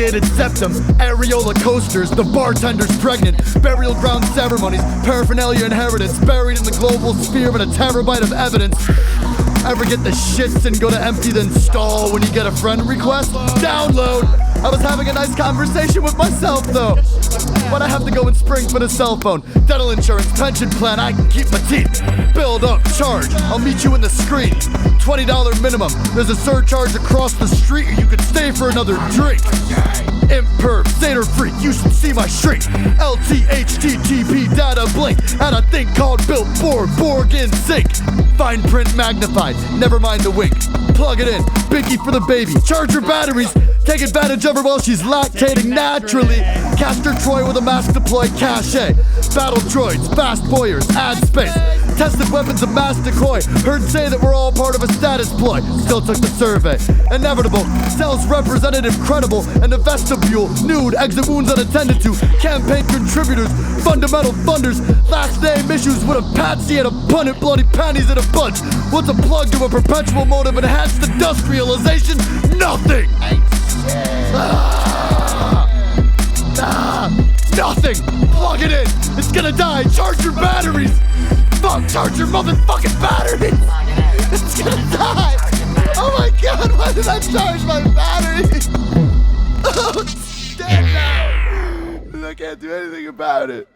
elongated septum, areola coasters, the bartender's pregnant, burial ground ceremonies, paraphernalia inheritance, buried in the global sphere in a terabyte of evidence. Ever get the shits and go to empty then stall when you get a friend request? Download! I was having a nice conversation with myself though. But I have to go in spring for the cell phone. Dental insurance, pension plan, I can keep my teeth. Build up, charge, I'll meet you in the screen. $20 minimum, there's a surcharge across the street or you could stay for another drink. Imperv, Seder freak, you should see my shrink. LTHTTP data blink, and a thing called built for Borg in sync. Fine print magnified, never mind the wink. Plug it in, Binky for the baby. Charge her batteries, take advantage of her while she's lactating naturally. Castor Troy with a mask deploy cache. Battle droids, fast boyers, ad space. Tested weapons of mass decoy. Heard say that we're all part of a status ploy. Still took the survey. Inevitable, cells representative credible. And the vestibule, nude, exit wounds unattended to. Campaign contributors, fundamental funders. Last name issues with a patsy and abundant bloody panties in a bunch. What's a plug to a perpetual mode of enhanced industrialization? Nothing! Nothing! Plug it in! It's gonna die! Charge your batteries! Fuck! Charge your motherfucking batteries! It's gonna die! Oh my god! Why did I charge my batteries? Oh, it's dead now! I can't do anything about it.